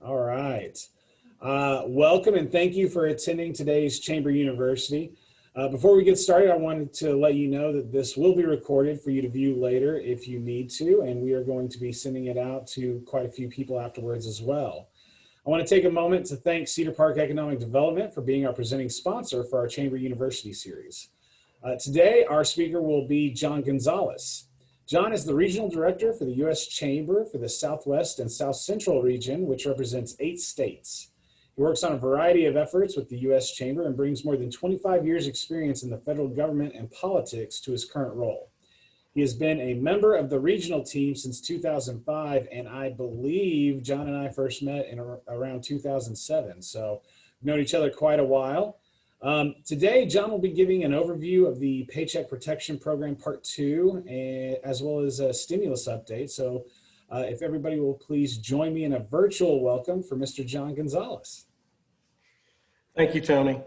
All right. Welcome and thank you for attending today's Chamber University. Before we get started, I wanted to let you know that this will be recorded for you to view later if you need to, and we are going to be sending it out to quite a few people afterwards as well. I want to take a moment to thank Cedar Park Economic Development for being our presenting sponsor for our Chamber University series. Today, our speaker will be John Gonzales. John is the Regional Director for the U.S. Chamber for the Southwest and South Central region, which represents 8 states. He works on a variety of efforts with the U.S. Chamber and brings more than 25 years experience in the federal government and politics to his current role. He has been a member of the regional team since 2005, and I believe John and I first met in around 2007, so we've known each other quite a while. Today, John will be giving an overview of the Paycheck Protection Program Part 2, as well as a stimulus update. So if everybody will please join me in a virtual welcome for Mr. John Gonzales. Thank you, Tony.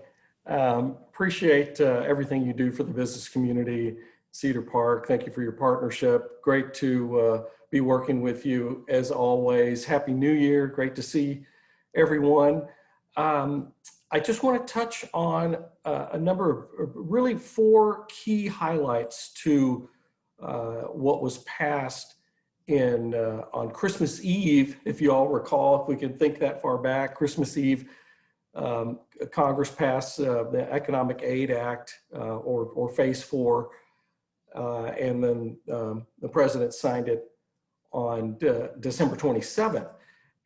Appreciate everything you do for the business community, Cedar Park. Thank you for your partnership. Great to be working with you as always. Happy New Year. Great to see everyone. I just want to touch on a number of really 4 key highlights to what was passed on Christmas Eve. If you all recall, if we can think that far back, Christmas Eve, Congress passed the Economic Aid Act or Phase 4, and then the president signed it on December 27th.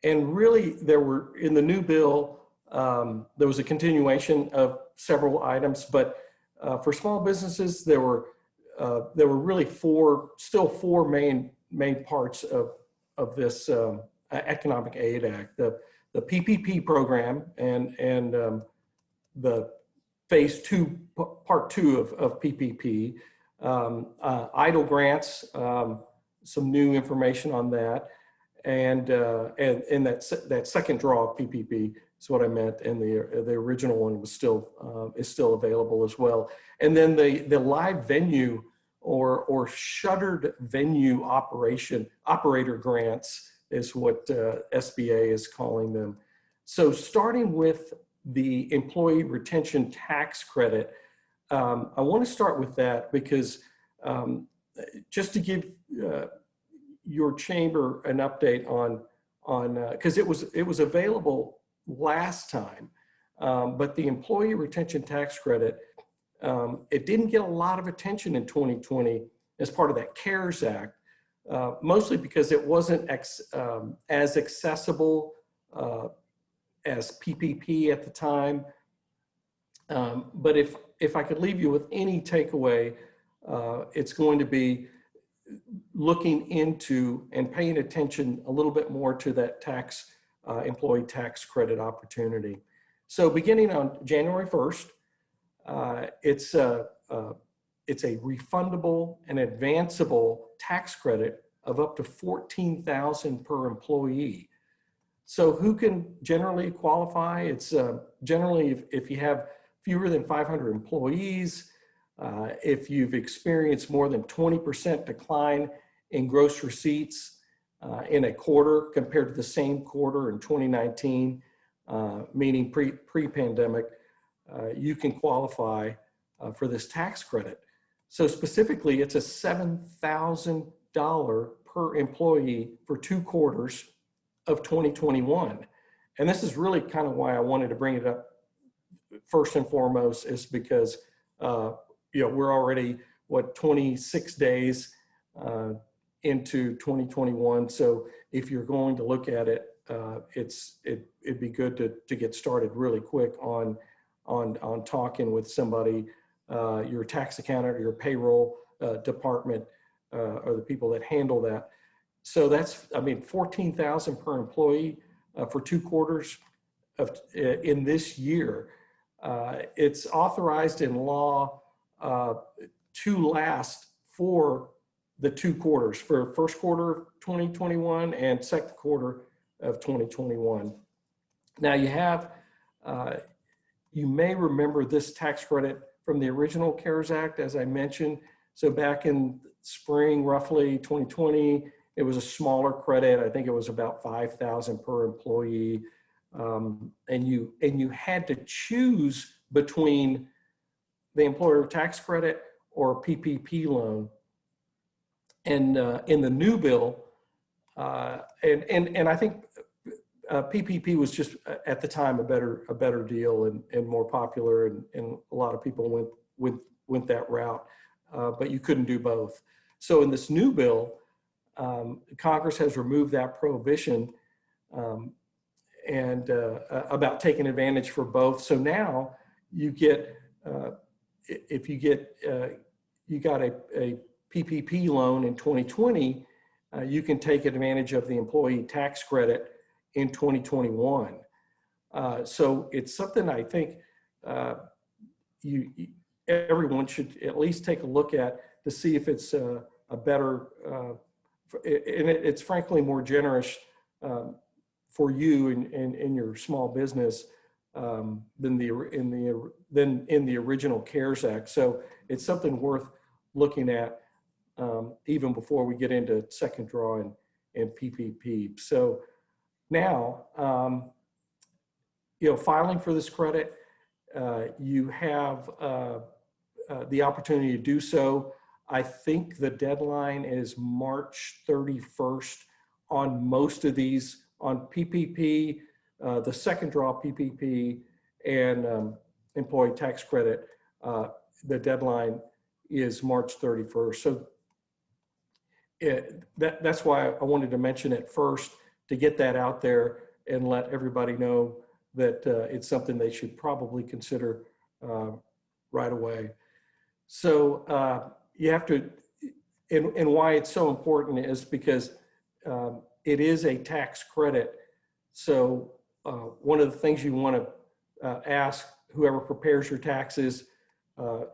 And really, there were in the new bill. There was a continuation of several items, but for small businesses, there were really still four main parts of this Economic Aid Act: the PPP program and the Phase 2, Part 2 of PPP, idle grants, some new information on that, and that second draw of PPP. Is what I meant, and the original one was is still available as well. And then the live venue or shuttered venue operator grants is what SBA is calling them. So starting with the employee retention tax credit, I want to start with that because just to give your chamber an update on because it was available last time, but the employee retention tax credit, it didn't get a lot of attention in 2020 as part of that CARES Act, mostly because it wasn't as accessible as PPP at the time. But if I could leave you with any takeaway, it's going to be looking into and paying attention a little bit more to that employee tax credit opportunity. So beginning on January 1st, it's a refundable and advanceable tax credit of up to $14,000 per employee. So who can generally qualify? It's generally if you have fewer than 500 employees, if you've experienced more than 20% decline in gross receipts in a quarter compared to the same quarter in 2019, meaning pre-pandemic, you can qualify for this tax credit. So specifically, it's a $7,000 per employee for 2 quarters of 2021. And this is really kind of why I wanted to bring it up first and foremost, is because we're already 26 days into 2021. So if you're going to look at it, it'd be good to get started really quick on talking with somebody, your tax accountant or your payroll department, or the people that handle that. So that's, $14,000 per employee for 2 quarters in this year. It's authorized in law to last for the 2 quarters, for first quarter of 2021 and second quarter of 2021. Now you may remember this tax credit from the original CARES Act, as I mentioned. So back in spring, roughly 2020, It was a smaller credit. I think it was about 5,000 per employee. And you had to choose between the employer tax credit or PPP loan. And in the new bill, and I think PPP was just at the time a better deal and more popular, and a lot of people went that route, but you couldn't do both. So in this new bill, Congress has removed that prohibition and about taking advantage for both. So now you get, if you get, you got a PPP loan in 2020, you can take advantage of the employee tax credit in 2021. So it's something I think everyone should at least take a look at to see if it's a better, and it's frankly more generous for you in your small business than in the original CARES Act. So it's something worth looking at even before we get into second draw and PPP. So now, filing for this credit, you have the opportunity to do so. I think the deadline is March 31st on most of these, on PPP, the second draw PPP, and employee tax credit. The deadline is March 31st. So that's why I wanted to mention it first, to get that out there and let everybody know that it's something they should probably consider right away. So you have to, and why it's so important is because it is a tax credit. So one of the things you want to ask whoever prepares your taxes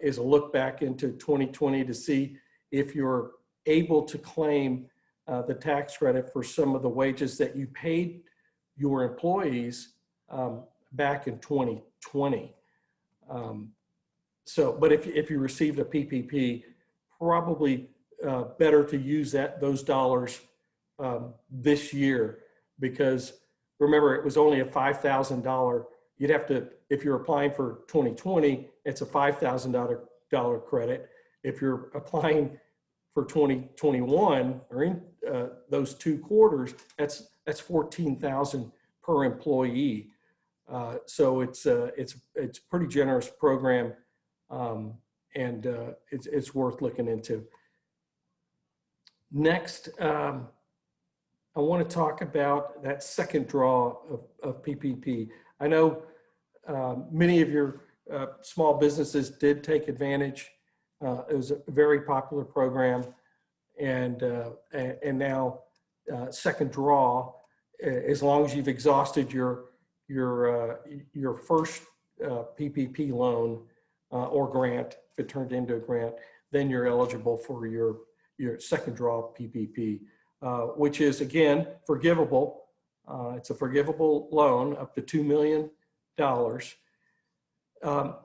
is a look back into 2020 to see if you're able to claim the tax credit for some of the wages that you paid your employees back in 2020. But if you received a PPP, probably better to use those dollars this year, because remember, it was only a $5,000. You'd have to, if you're applying for 2020, it's a $5,000 credit. If you're applying for 2021 or in those 2 quarters, that's $14,000 per employee. So it's a pretty generous program, and it's worth looking into. Next, I want to talk about that second draw of PPP. I know many of your small businesses did take advantage. It was a very popular program, and now second draw, as long as you've exhausted your first PPP loan or grant, if it turned into a grant, then you're eligible for your second draw PPP, which is again forgivable. It's a forgivable loan up to $2 million.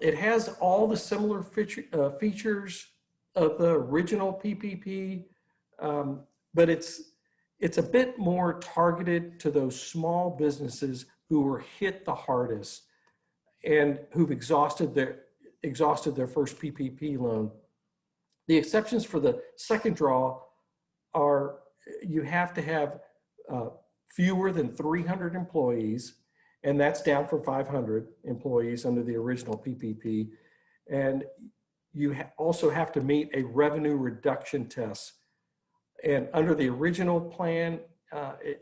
It has all the similar features of the original PPP, but it's a bit more targeted to those small businesses who were hit the hardest and who've exhausted their first PPP loan. The exceptions for the second draw are you have to have fewer than 300 employees, and that's down from 500 employees under the original PPP. And you also have to meet a revenue reduction test. And under the original plan,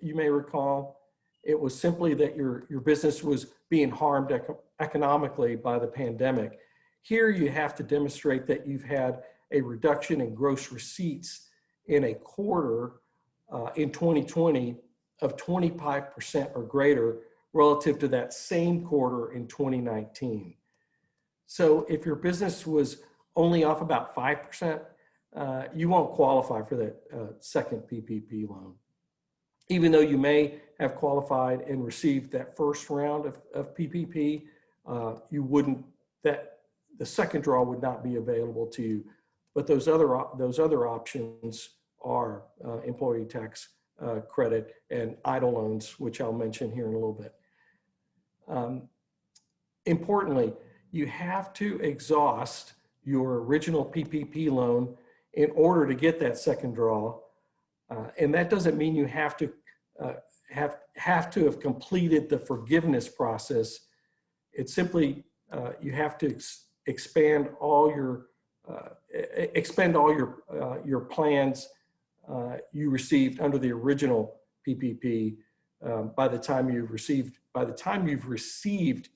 you may recall, it was simply that your business was being harmed economically by the pandemic. Here you have to demonstrate that you've had a reduction in gross receipts in a quarter in 2020 of 25% or greater relative to that same quarter in 2019. So if your business was only off about 5%, you won't qualify for that second PPP loan. Even though you may have qualified and received that first round of PPP, you wouldn't, the second draw would not be available to you. But those other options are employee tax credit and idle loans, which I'll mention here in a little bit. Importantly, you have to exhaust your original PPP loan in order to get that second draw. And that doesn't mean you have to have completed the forgiveness process. It's simply you have to expend all your plans you received under the original PPP by the time you've received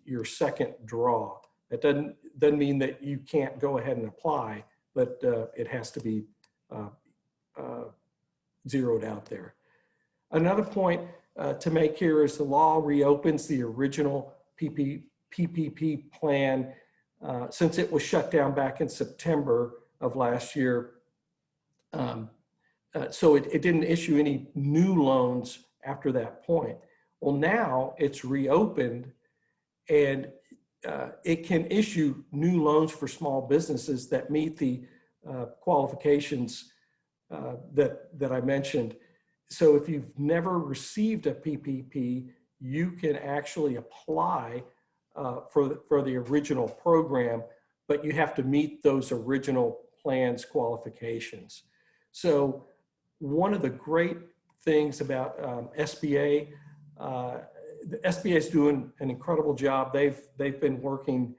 your second draw. That doesn't mean that you can't go ahead and apply, but it has to be zeroed out there. Another point to make here is the law reopens the original PPP plan since it was shut down back in September of last year. So it didn't issue any new loans after that point. Well, now it's reopened, and it can issue new loans for small businesses that meet the qualifications that I mentioned. So if you've never received a PPP, you can actually apply for the original program, but you have to meet those original plans qualifications. So one of the great things about SBA, the SBA is doing an incredible job. They've been working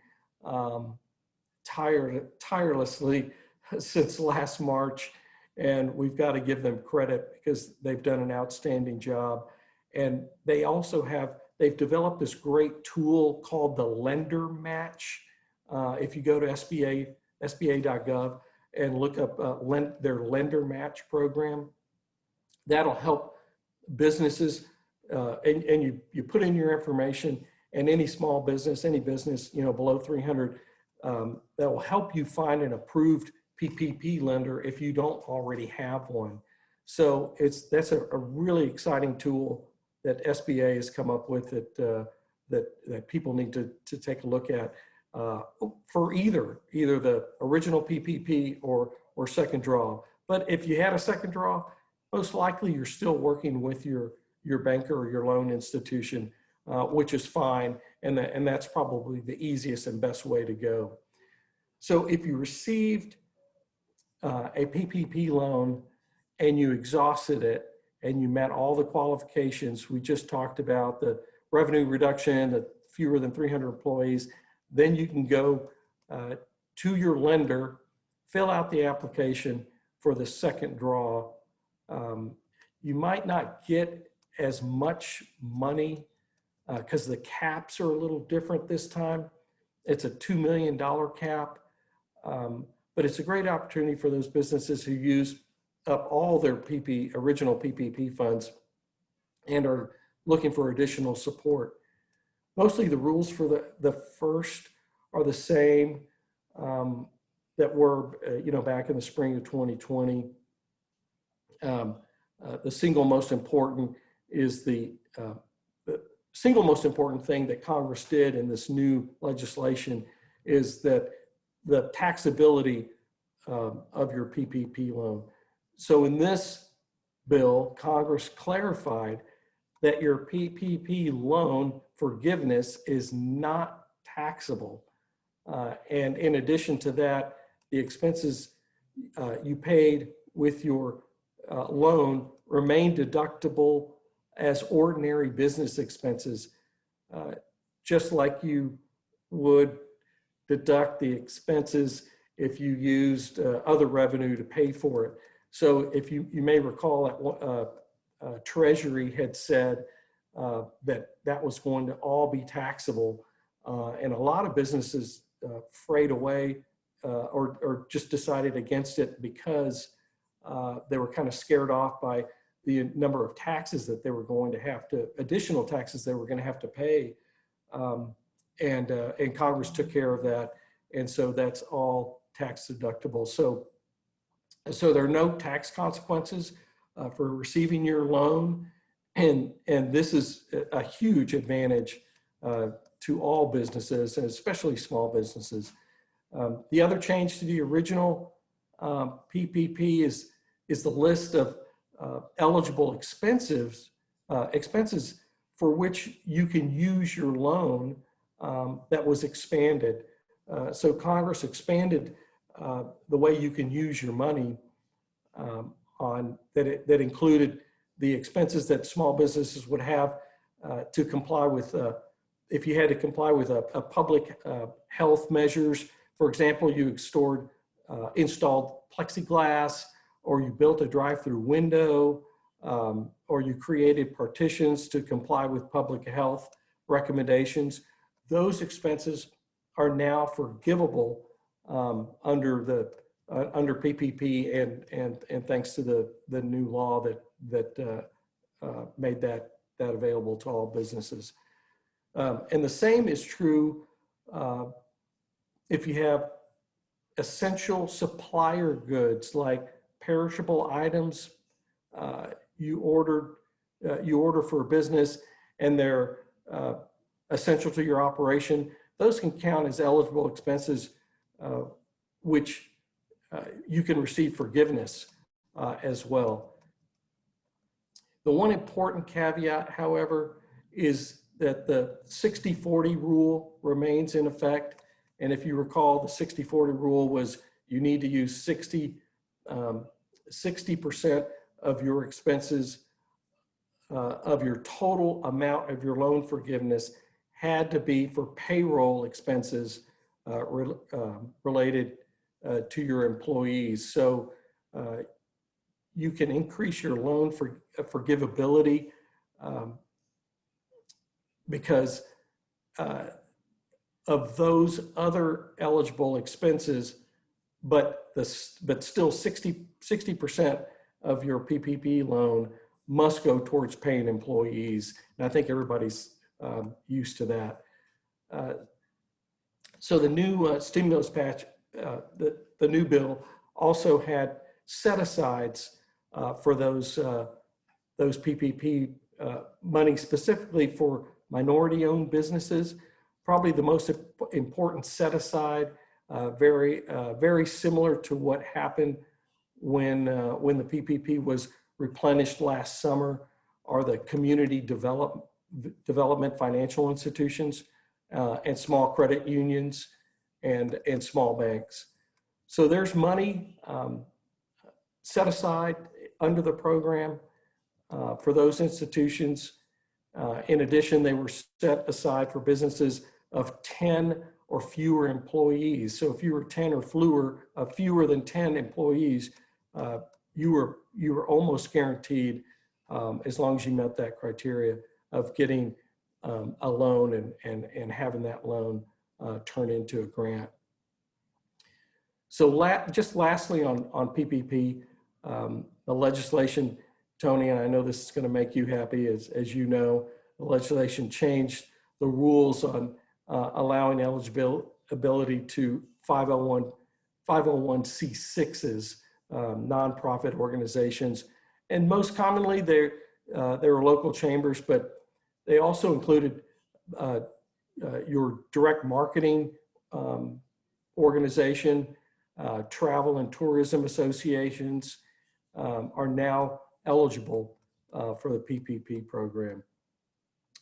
tirelessly since last March, and we've got to give them credit because they've done an outstanding job. And they also they've developed this great tool called the Lender Match. If you go to SBA.gov and look up their Lender Match program, that'll help businesses. And you put in your information, and any small business, any business, below 300, that will help you find an approved PPP lender if you don't already have one. So that's a really exciting tool that SBA has come up with that people need to take a look at for either the original PPP or second draw. But if you had a second draw, most likely you're still working with your banker or your loan institution, which is fine, and that's probably the easiest and best way to go. So if you received a PPP loan and you exhausted it and you met all the qualifications we just talked about, the revenue reduction, the fewer than 300 employees, then you can go to your lender, fill out the application for the second draw. You might not get as much money because the caps are a little different this time. It's a $2 million cap, but it's a great opportunity for those businesses who use up all their original PPP funds and are looking for additional support. Mostly the rules for the first are the same that were back in the spring of 2020. The single most important is the single most important thing that Congress did in this new legislation is that the taxability of your PPP loan. So in this bill, Congress clarified that your PPP loan forgiveness is not taxable. And in addition to that, the expenses you paid with your loan remain deductible as ordinary business expenses, just like you would deduct the expenses if you used other revenue to pay for it. So if you may recall that Treasury had said that was going to all be taxable, and a lot of businesses frayed away or just decided against it because they were kind of scared off by the number of taxes that they were going to have to, additional taxes they were going to have to pay. And Congress took care of that. And so that's all tax deductible. So there are no tax consequences for receiving your loan. And this is a huge advantage to all businesses, and especially small businesses. The other change to the original PPP is is the list of eligible expenses for which you can use your loan that was expanded. So Congress expanded the way you can use your money that included the expenses that small businesses would have to comply with, if you had to comply with a public health measures. For example, you installed plexiglass, or you built a drive-through window, or you created partitions to comply with public health recommendations. Those expenses are now forgivable under PPP, and thanks to the new law that made that available to all businesses. And the same is true if you have essential supplier goods like perishable items. You order for a business and they're essential to your operation. Those can count as eligible expenses, which you can receive forgiveness as well. The one important caveat, however, is that the 60-40 rule remains in effect. And if you recall, the 60-40 rule was you need to use 60% of your expenses of your total amount of your loan forgiveness had to be for payroll expenses related to your employees. So you can increase your loan forgivability because of those other eligible expenses, but still 60% of your PPP loan must go towards paying employees. And I think everybody's used to that. So the new stimulus patch, the new bill also had set-asides for those PPP money specifically for minority-owned businesses. Probably the most important set-aside, very similar to what happened when the PPP was replenished last summer, are the community development financial institutions and small credit unions and small banks. So there's money set aside under the program for those institutions. In addition, they were set aside for businesses of 10 or fewer employees. So if you were 10 or fewer than 10 employees, you were almost guaranteed, as long as you met that criteria, of getting a loan and having that loan turn into a grant. So just lastly on PPP, the legislation, Tony, and I know this is going to make you happy, as you know, the legislation changed the rules on allowing eligibility to 501c6s, nonprofit organizations. And most commonly, they were local chambers, but they also included your direct marketing organization, travel and tourism associations are now eligible for the PPP program.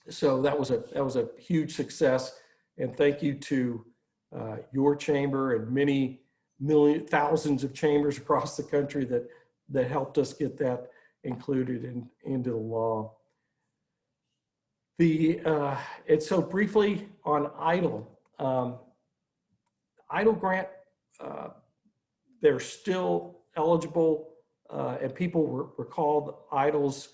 So that was a huge success, and thank you to your chamber and many thousands of chambers across the country that helped us get that included into the law. And so briefly on EIDL. EIDL grant, they're still eligible, and people were called EIDLs.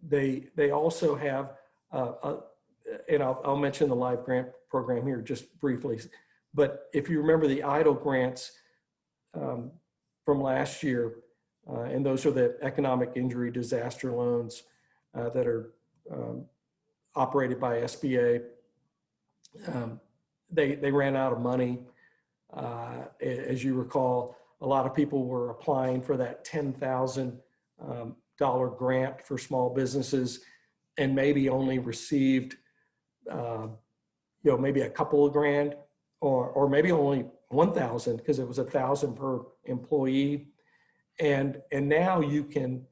They also have, and I'll mention the live grant program here just briefly, but if you remember the EIDL grants from last year, and those are the economic injury disaster loans that are operated by SBA. They ran out of money. As you recall, a lot of people were applying for that $10,000 grant for small businesses and maybe only received, maybe a couple of grand or maybe only 1,000 because it was 1,000 per employee. And now you can,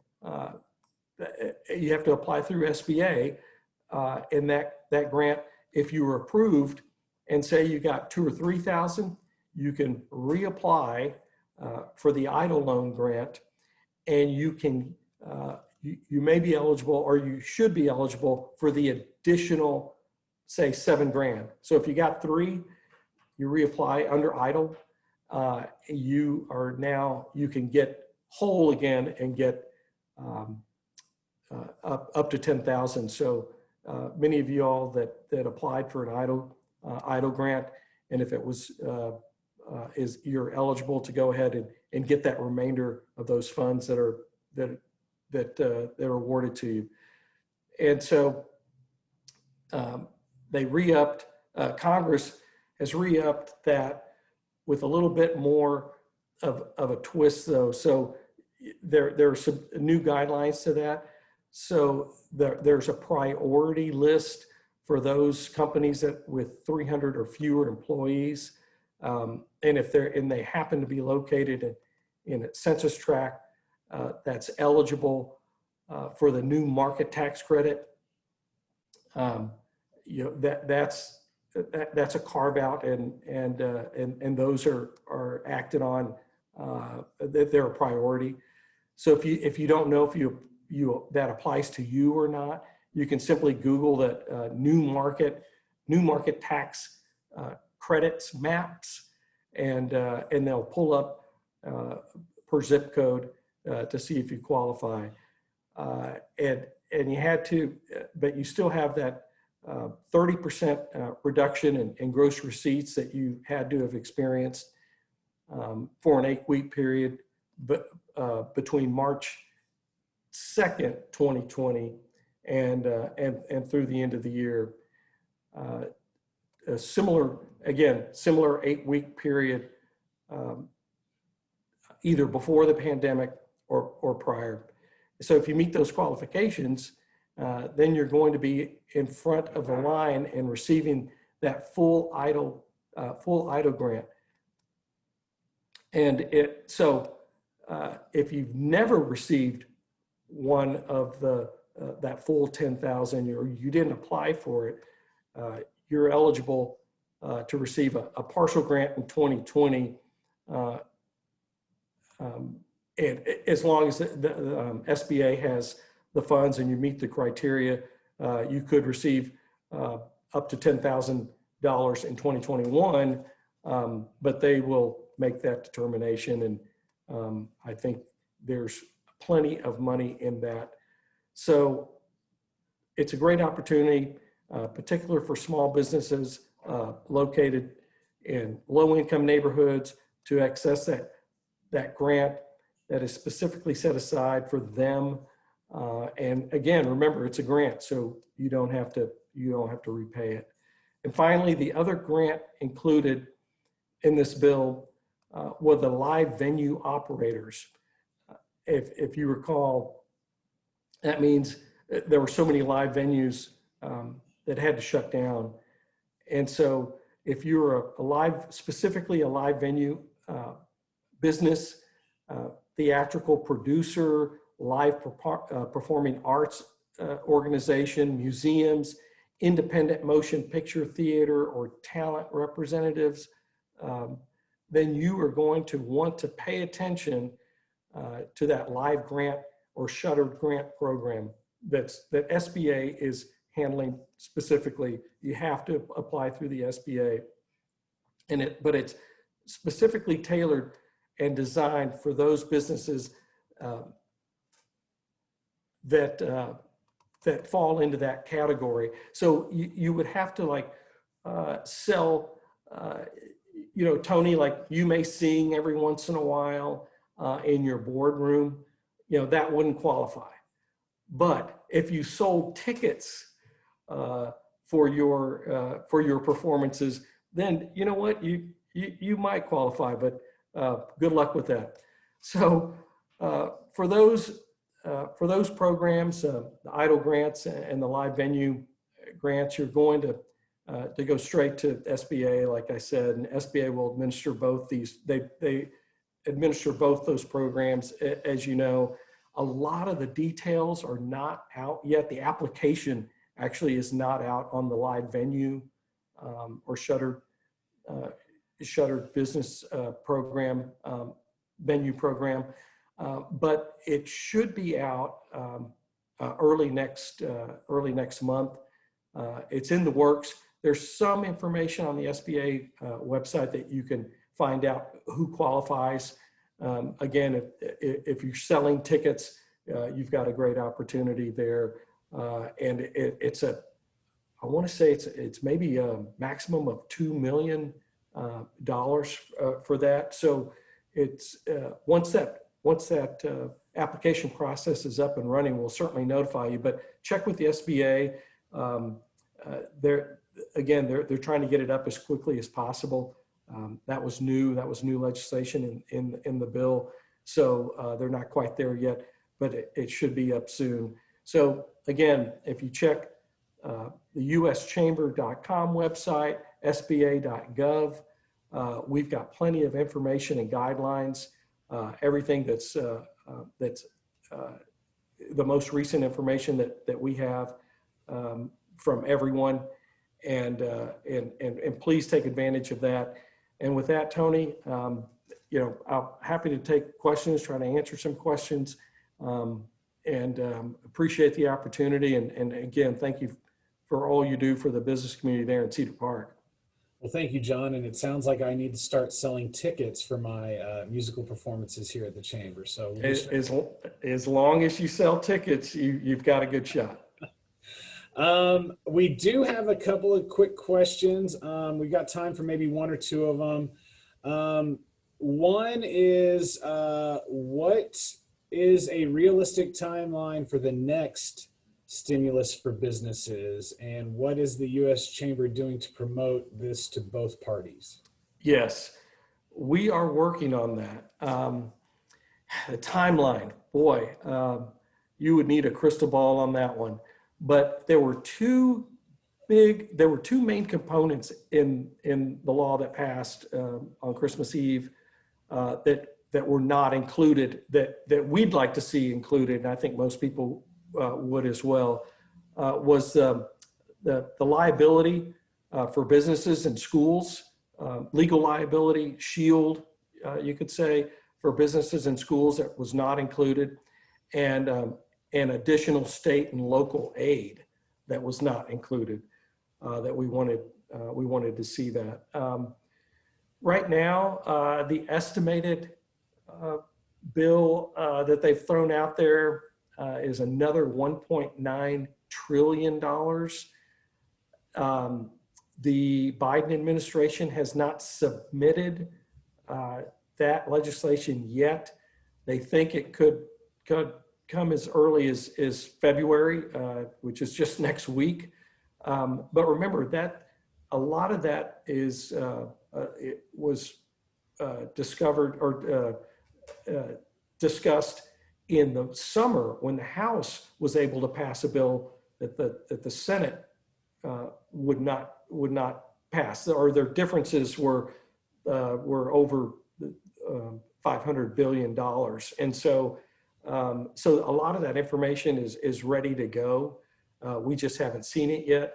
you have to apply through SBA, and that grant, if you were approved and say you got 2,000 or 3,000, you can reapply for the EIDL loan grant, and you can, you may be eligible, or you should be eligible for the additional, say, $7,000. So if you got 3, you reapply under EIDL, you are now, you can get whole again and get up to 10,000. So many of you all that applied for an EIDL grant, and if it was, you're eligible to go ahead and get that remainder of those funds that are awarded to you. And so they re-upped, Congress has re-upped that with a little bit more of a twist though. So there are some new guidelines to that. So there's a priority list for those companies that with 300 or fewer employees. And if they happen to be located in a census tract that's eligible for the new market tax credit, you know, that's a carve out, and those are acted on, that they're a priority. So if you don't know if that applies to you or not, you can simply Google that new market tax credits maps, and they'll pull up per zip code to see if you qualify. And you had to, but you still have that 30% reduction in gross receipts that you had to have experienced for an 8-week period, but between March 2nd, 2020, and through the end of the year. A similar 8-week period, either before the pandemic or prior. So if you meet those qualifications, then you're going to be in front of the line and receiving that full EIDL grant. And if you've never received one of that full 10,000, or you didn't apply for it, you're eligible to receive a partial grant in 2020, and as long as the SBA has the funds and you meet the criteria, you could receive up to $10,000 in 2021, but they will make that determination, and I think there's plenty of money in that. So it's a great opportunity, particularly for small businesses located in low-income neighborhoods, to access that grant that is specifically set aside for them. And again, remember, it's a grant, so you don't have to repay it. And finally, the other grant included in this bill were the live venue operators. If you recall, that means there were so many live venues that had to shut down. And so if you're specifically a live venue business, theatrical producer, live performing arts organization, museums, independent motion picture theater, or talent representatives, then you are going to want to pay attention to that live grant or shuttered grant program that SBA is handling specifically. You have to apply through the SBA, but it's specifically tailored and designed for those businesses that fall into that category. So you would have to sell, Tony, like you may sing every once in a while in your boardroom, that wouldn't qualify. But if you sold tickets for your performances, then you know what, you might qualify, but good luck with that. So for those programs, the EIDL grants and the live venue grants, you're going to go straight to SBA, like I said, and SBA will administer both these. administer both those programs. As you know, a lot of the details are not out yet. The application actually is not out on the live venue or shuttered business program, venue program, but it should be out early next month. It's in the works. There's some information on the SBA website that you can find out who qualifies. Again, if you're selling tickets, you've got a great opportunity there. And I want to say it's maybe a maximum of $2 million for that. So it's once that application process is up and running, we'll certainly notify you. But check with the SBA. They're trying to get it up as quickly as possible. That was new legislation in the bill. So they're not quite there yet, but it should be up soon. So again, if you check the uschamber.com website, sba.gov, we've got plenty of information and guidelines, everything that's the most recent information that we have from everyone, and please take advantage of that. And with that, Tony, I'm happy to take questions, try to answer some questions, and appreciate the opportunity. And again, thank you for all you do for the business community there in Cedar Park. Well, thank you, John. And it sounds like I need to start selling tickets for my musical performances here at the Chamber. So as long as you sell tickets, you've got a good shot. We do have a couple of quick questions. We've got time for maybe one or two of them. One is, what is a realistic timeline for the next stimulus for businesses, and what is the U.S. Chamber doing to promote this to both parties? Yes, we are working on that. The timeline, boy, you would need a crystal ball on that one. But there were two main components in the law that passed on Christmas Eve that were not included, that we'd like to see included, and I think most people would as well, was the liability for businesses and schools, legal liability shield, you could say, for businesses and schools that was not included, and additional state and local aid that was not included, that we wanted to see that. Right now, the estimated bill that they've thrown out there is another $1.9 trillion. The Biden administration has not submitted that legislation yet. They think it could come as early as February, which is just next week. But remember that a lot of that is it was discovered or discussed in the summer when the House was able to pass a bill that the Senate would not pass, or their differences were over $500 billion, and so a lot of that information is ready to go. We just haven't seen it yet,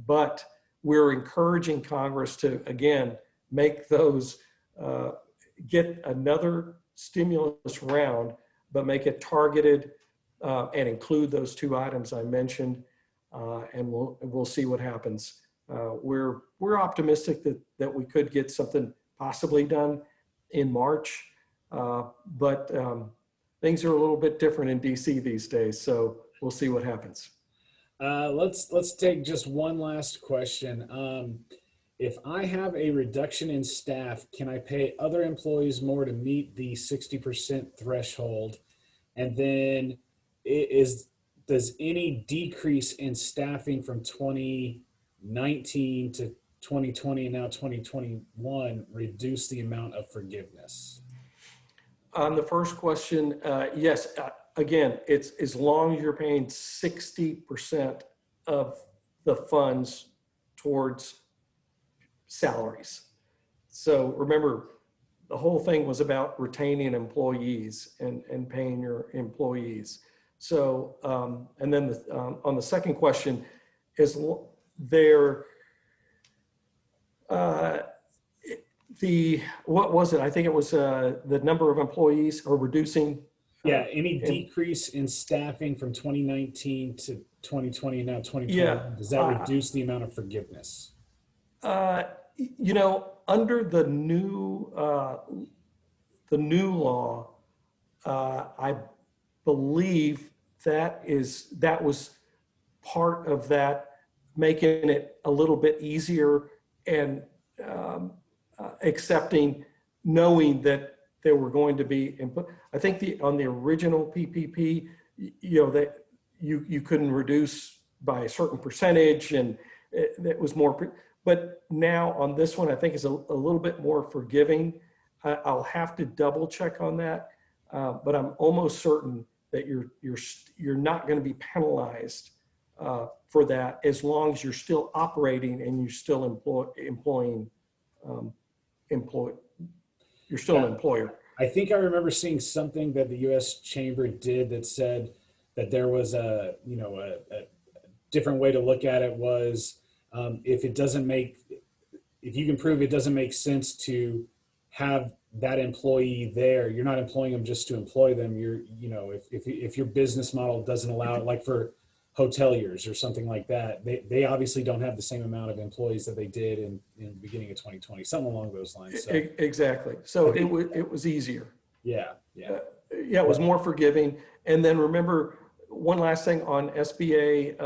but we're encouraging Congress to again make those get another stimulus round, but make it targeted and include those two items I mentioned, and we'll see what happens. We're optimistic that we could get something possibly done in March, but things are a little bit different in DC these days, so we'll see what happens. Let's take just one last question. If I have a reduction in staff, can I pay other employees more to meet the 60% threshold? And then does any decrease in staffing from 2019 to 2020 and now 2021 reduce the amount of forgiveness? On the first question, yes. Again, it's as long as you're paying 60% of the funds towards salaries. So remember, the whole thing was about retaining employees and paying your employees. So, and then on the second question, is there, what was it? I think it was the number of employees are reducing. Yeah, any decrease in staffing from 2019 to 2020 and now 2021, Yeah, does that reduce the amount of forgiveness? you know, under the new law, I believe that was part of that, making it a little bit easier and accepting, knowing that there were going to be input. I think on the original PPP, you know, that you couldn't reduce by a certain percentage, and that was more. But now on this one, I think is a little bit more forgiving. I'll have to double check on that, but I'm almost certain that you're not going to be penalized for that as long as you're still operating and you're still employing. You're still an employer. I think I remember seeing something that the U.S. Chamber did that said that there was a different way to look at it was if you can prove it doesn't make sense to have that employee there, you're not employing them just to employ them. If your business model doesn't allow it, like for hoteliers or something like that, they obviously don't have the same amount of employees that they did in the beginning of 2020, something along those lines. So, exactly. So it was easier. Yeah. It was more forgiving. And then remember, one last thing on SBA,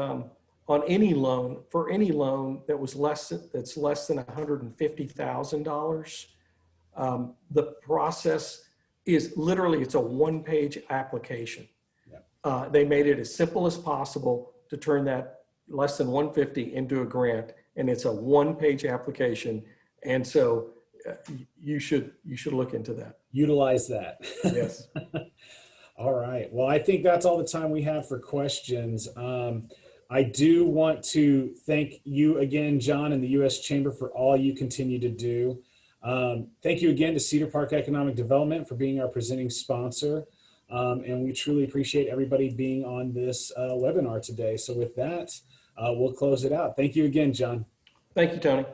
on any loan, for any loan that's less than $150,000, the process is literally, it's a one-page application. They made it as simple as possible to turn that less than 150 into a grant, and it's a one-page application. And so you should look into that. Utilize that. Yes. All right. Well, I think that's all the time we have for questions. I do want to thank you again, John, and the U.S. Chamber for all you continue to do. Thank you again to Cedar Park Economic Development for being our presenting sponsor. And we truly appreciate everybody being on this webinar today. So with that, we'll close it out. Thank you again, John. Thank you, Tony.